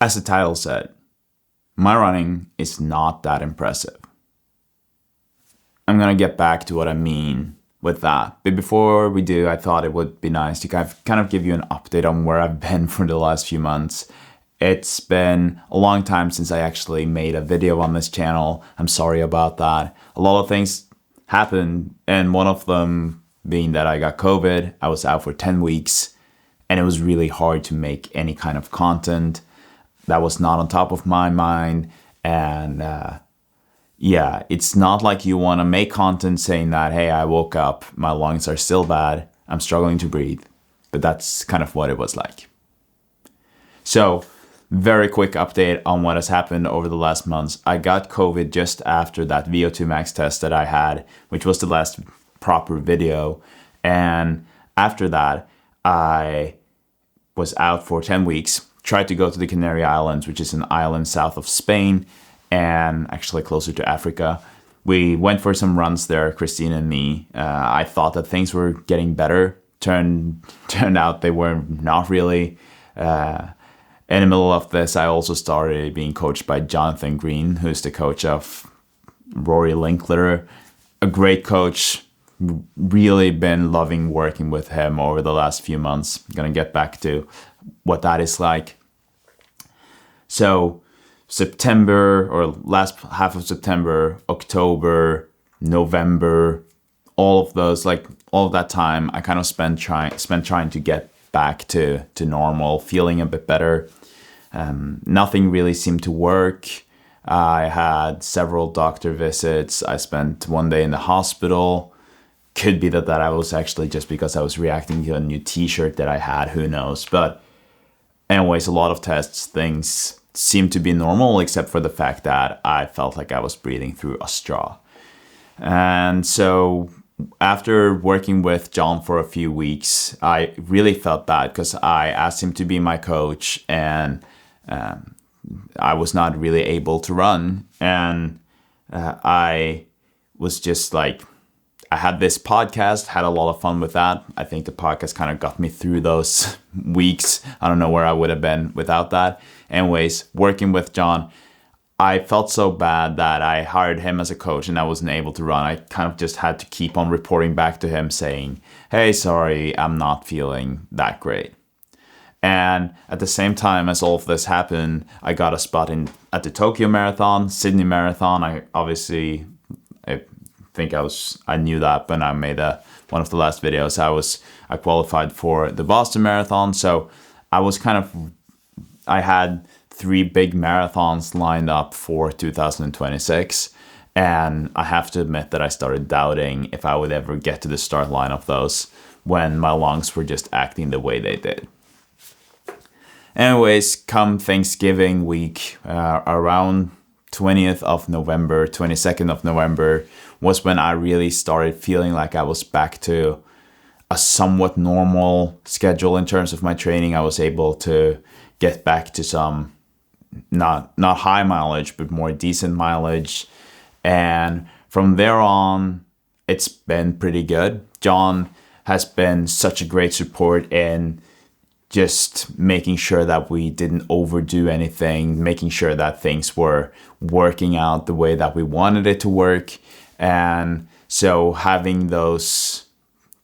As the title said, my running is not that impressive. I'm gonna get back to what I mean with that. But before we do, I thought it would be nice to kind of give you an update on where I've been for the last few months. It's been a long time since I actually made a video on this channel. I'm sorry about that. A lot of things happened, and one of them being that I got COVID. I was out for 10 weeks, and it was really hard to make any kind of content. That was not on top of my mind, and yeah, it's not like you want to make content saying that, hey, I woke up, my lungs are still bad, I'm struggling to breathe. But that's kind of what it was like. So, very quick update on what has happened over the last months. I got COVID just after that VO2 max test that I had, which was the last proper video. And after that, I was out for 10 weeks, tried to go to the Canary Islands, which is an island south of Spain, and actually closer to Africa. We went for some runs there, Christine and me. I thought that things were getting better. Turned out they were not really. In the middle of this, I also started being coached by Jonathan Green, who's the coach of Rory Linkletter. A great coach. Really been loving working with him over the last few months. I'm gonna get back to what that is like. So September, or last half of September, October, November, all of those, like all of that time, I kind of spent trying to get back to normal, feeling a bit better. Nothing really seemed to work. I had several doctor visits. I spent one day in the hospital. Could be that I was actually just because I was reacting to a new t-shirt that I had, who knows. But anyways, a lot of tests, things seemed to be normal, except for the fact that I felt like I was breathing through a straw. And so after working with John for a few weeks, I really felt bad because I asked him to be my coach, and I was not really able to run. And I was just like, I had this podcast, had a lot of fun with that. I think the podcast kind of got me through those weeks. I don't know where I would have been without that. Anyways, working with John, I felt so bad that I hired him as a coach and I wasn't able to run. I kind of just had to keep on reporting back to him saying, hey, sorry, I'm not feeling that great. And at the same time as all of this happened, I got a spot at the Tokyo Marathon, Sydney Marathon. I think I knew that when I made one of the last videos. I qualified for the Boston Marathon, so I had 3 big marathons lined up for 2026, and I have to admit that I started doubting if I would ever get to the start line of those when my lungs were just acting the way they did. Anyways, come Thanksgiving week, around 20th of November, 22nd of November, was when I really started feeling like I was back to a somewhat normal schedule in terms of my training. I was able to get back to some not high mileage, but more decent mileage. And from there on, it's been pretty good. John has been such a great support in just making sure that we didn't overdo anything, making sure that things were working out the way that we wanted it to work. And so having those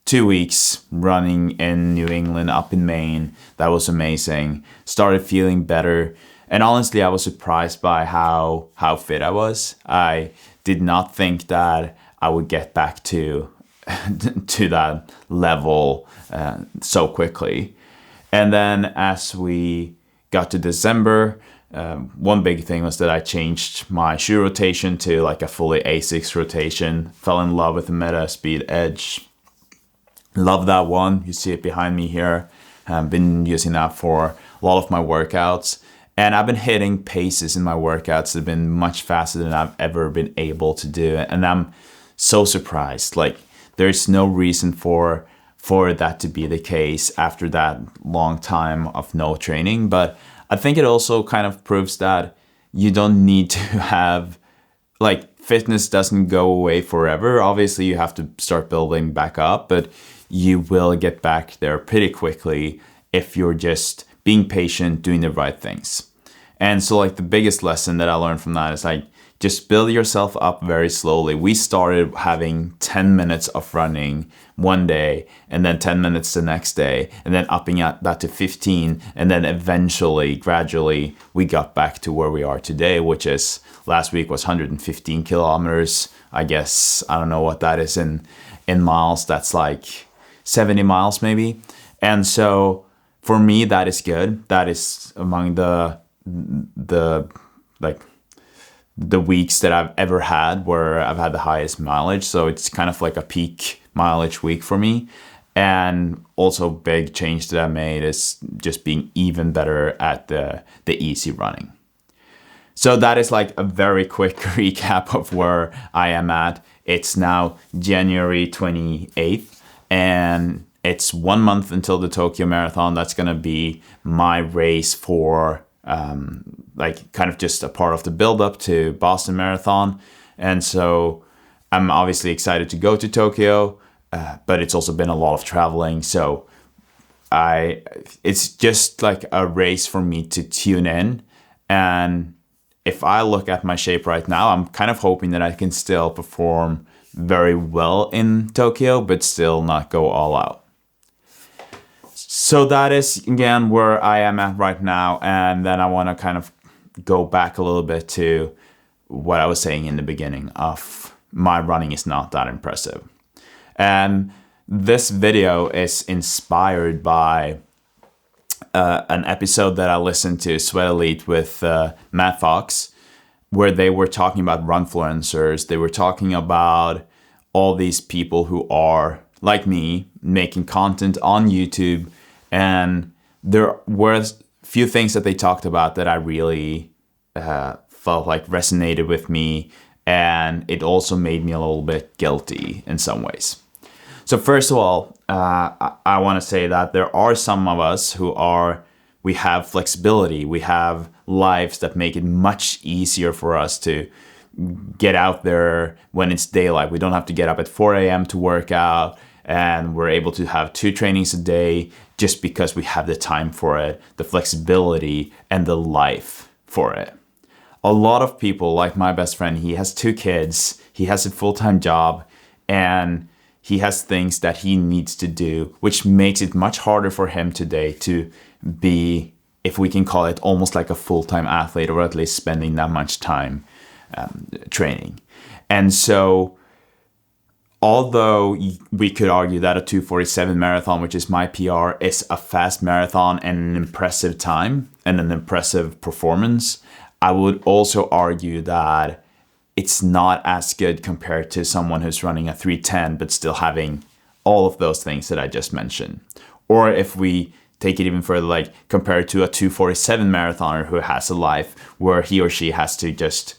2 weeks running in New England, up in Maine, that was amazing. Started feeling better. And honestly, I was surprised by how fit I was. I did not think that I would get back to that level so quickly. And then as we got to December, one big thing was that I changed my shoe rotation to like a fully Asics rotation. Fell in love with the Meta Speed Edge. Love that one. You see it behind me here. I've been using that for a lot of my workouts. And I've been hitting paces in my workouts that have been much faster than I've ever been able to do. And I'm so surprised. Like, there's no reason for that to be the case after that long time of no training. But I think it also kind of proves that you don't need to have, like, fitness doesn't go away forever. Obviously, you have to start building back up, but you will get back there pretty quickly if you're just being patient, doing the right things. And so like the biggest lesson that I learned from that is like, just build yourself up very slowly. We started having 10 minutes of running one day, and then 10 minutes the next day, and then upping that to 15. And then eventually, gradually, we got back to where we are today, which is last week was 115 kilometers. I guess, I don't know what that is in miles. That's like 70 miles maybe. And so for me, that is good. That is among the weeks that I've ever had where I've had the highest mileage. So it's kind of like a peak mileage week for me. And also big change that I made is just being even better at the easy running. So that is like a very quick recap of where I am at. It's now January 28th, and it's 1 month until the Tokyo Marathon. That's going to be my race for like kind of just a part of the build up to Boston Marathon. And so I'm obviously excited to go to Tokyo, but it's also been a lot of traveling. So it's just like a race for me to tune in. And if I look at my shape right now, I'm kind of hoping that I can still perform very well in Tokyo, but still not go all out. So that is, again, where I am at right now. And then I want to kind of go back a little bit to what I was saying in the beginning of my running is not that impressive. And this video is inspired by an episode that I listened to, Sweat Elite, with Matt Fox, where they were talking about runfluencers. They were talking about all these people who are, like me, making content on YouTube. And there were a few things that they talked about that I really felt like resonated with me. And it also made me a little bit guilty in some ways. So first of all, I want to say that there are some of us we have flexibility. We have lives that make it much easier for us to get out there when it's daylight. We don't have to get up at 4 a.m. to work out, and we're able to have 2 trainings a day just because we have the time for it, the flexibility, and the life for it. A lot of people, like my best friend, he has 2 kids, he has a full-time job, and he has things that he needs to do, which makes it much harder for him today to be, if we can call it, almost like a full-time athlete, or at least spending that much time training. And so, although we could argue that a 2:47 marathon, which is my PR, is a fast marathon and an impressive time and an impressive performance, I would also argue that it's not as good compared to someone who's running a 3:10 but still having all of those things that I just mentioned. Or if we take it even further, like compared to a 2:47 marathoner who has a life where he or she has to just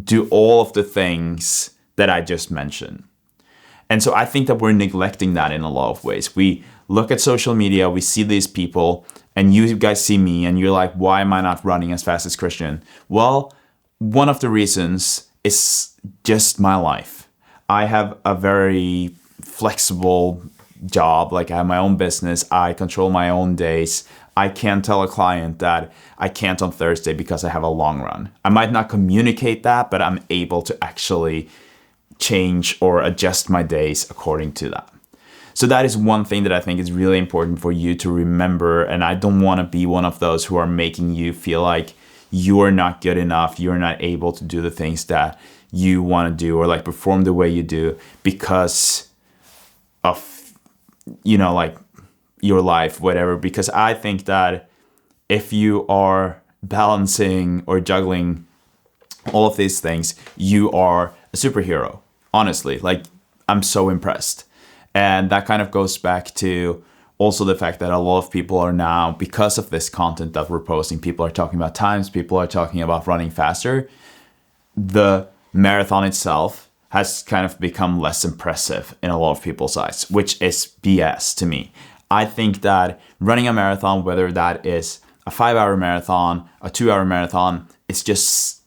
do all of the things that I just mentioned. And so I think that we're neglecting that in a lot of ways. We look at social media, we see these people, and you guys see me, and you're like, why am I not running as fast as Christian? Well, one of the reasons is just my life. I have a very flexible job. Like, I have my own business. I control my own days. I can't tell a client that I can't on Thursday because I have a long run. I might not communicate that, but I'm able to actually change or adjust my days according to that. So that is one thing that I think is really important for you to remember. And I don't want to be one of those who are making you feel like you're not good enough, you're not able to do the things that you want to do or like perform the way you do because of, like your life, whatever. Because I think that if you are balancing or juggling all of these things, you are a superhero. Honestly, like, I'm so impressed. And that kind of goes back to also the fact that a lot of people are now, because of this content that we're posting, people are talking about times, people are talking about running faster. The marathon itself has kind of become less impressive in a lot of people's eyes, which is BS to me. I think that running a marathon, whether that is a 5-hour marathon, a 2-hour marathon, it's just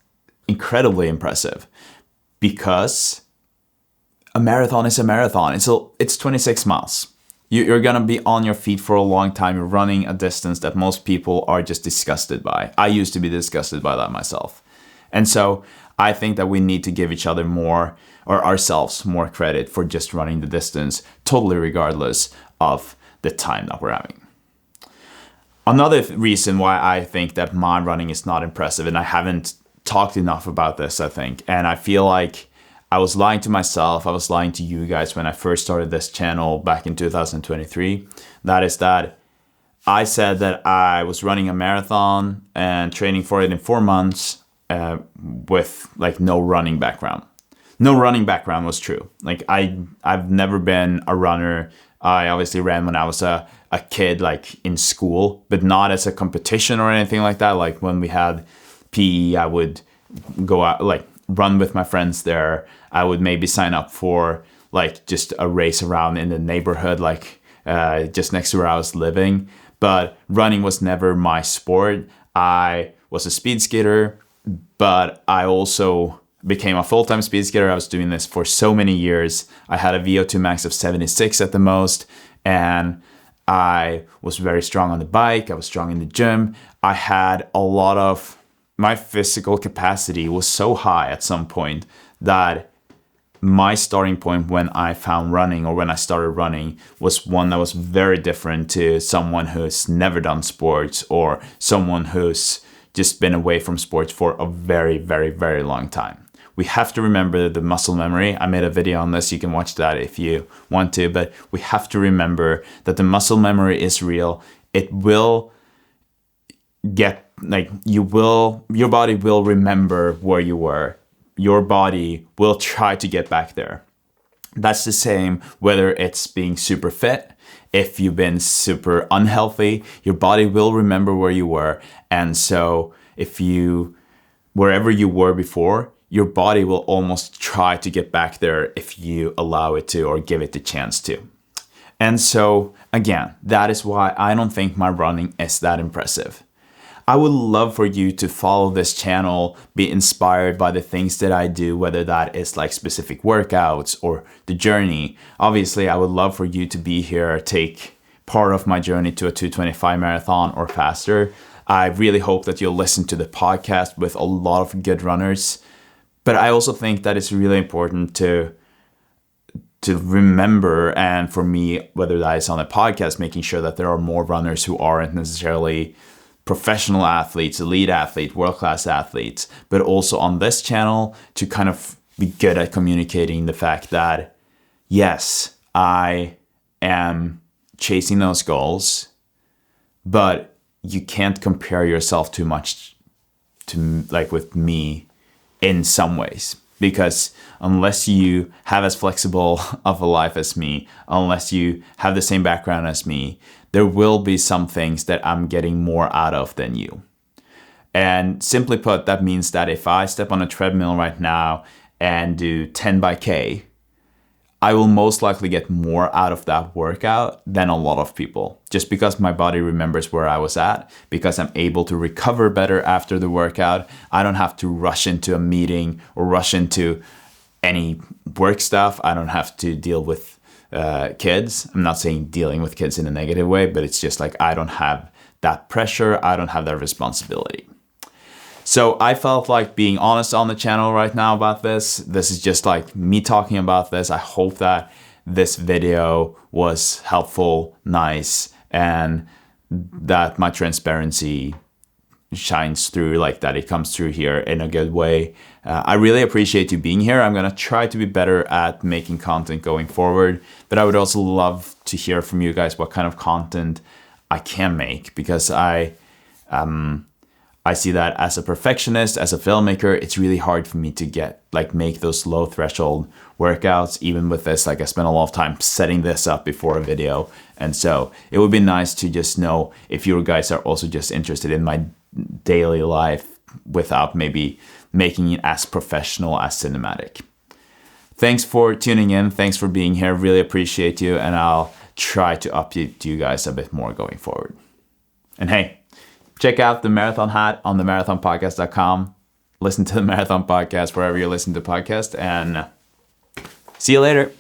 incredibly impressive because a marathon is a marathon. It's 26 miles. You're gonna be on your feet for a long time. You're running a distance that most people are just disgusted by. I used to be disgusted by that myself. And so I think that we need to give each other more, or ourselves more credit for just running the distance, totally regardless of the time that we're having. Another reason why I think that my running is not impressive, and I haven't talked enough about this, I think, and I feel like I was lying to myself, I was lying to you guys when I first started this channel back in 2023. That is that I said that I was running a marathon and training for it in 4 months with like no running background. No running background was true. Like I've never been a runner. I obviously ran when I was a kid, like in school, but not as a competition or anything like that. Like when we had PE, I would go out, like run with my friends there. I would maybe sign up for like just a race around in the neighborhood, like just next to where I was living. But running was never my sport. I was a speed skater, but I also became a full-time speed skater. I was doing this for so many years. I had a VO2 max of 76 at the most, and I was very strong on the bike. I was strong in the gym. I had a lot of, my physical capacity was so high at some point that my starting point when I found running, or when I started running, was one that was very different to someone who's never done sports, or someone who's just been away from sports for a very, very, very long time. We have to remember the muscle memory. I made a video on this. You can watch that if you want to, but we have to remember that the muscle memory is real. It will get, like, your body will remember where you were. Your body will try to get back there. That's the same whether it's being super fit. If you've been super unhealthy, your body will remember where you were. And so wherever you were before, your body will almost try to get back there if you allow it to, or give it the chance to. And so again, that is why I don't think my running is that impressive. I would love for you to follow this channel, be inspired by the things that I do, whether that is like specific workouts or the journey. Obviously, I would love for you to be here, take part of my journey to a 2:25 marathon or faster. I really hope that you'll listen to the podcast with a lot of good runners. But I also think that it's really important to remember, and for me, whether that is on a podcast, making sure that there are more runners who aren't necessarily professional athletes, elite athlete, world-class athletes, but also on this channel to kind of be good at communicating the fact that, yes, I am chasing those goals, but you can't compare yourself too much to, like, with me in some ways. Because unless you have as flexible of a life as me, unless you have the same background as me, there will be some things that I'm getting more out of than you. And simply put, that means that if I step on a treadmill right now and do 10 by K, I will most likely get more out of that workout than a lot of people, just because my body remembers where I was at, because I'm able to recover better after the workout. I don't have to rush into a meeting or rush into any work stuff. I don't have to deal with kids. I'm not saying dealing with kids in a negative way, but it's just like I don't have that pressure. I don't have that responsibility. So I felt like being honest on the channel right now about this. This is just like me talking about this. I hope that this video was helpful, nice, and that my transparency shines through, like that it comes through here in a good way. I really appreciate you being here. I'm going to try to be better at making content going forward, but I would also love to hear from you guys what kind of content I can make, because I see that as a perfectionist, as a filmmaker, it's really hard for me to make those low threshold workouts. Even with this, like I spent a lot of time setting this up before a video. And so it would be nice to just know if you guys are also just interested in my daily life without maybe making it as professional as cinematic. Thanks for tuning in. Thanks for being here. Really appreciate you. And I'll try to update you guys a bit more going forward. And hey, check out the Marathon Hat on themarathonpodcast.com. Listen to the Marathon Podcast wherever you listen to podcasts, and see you later.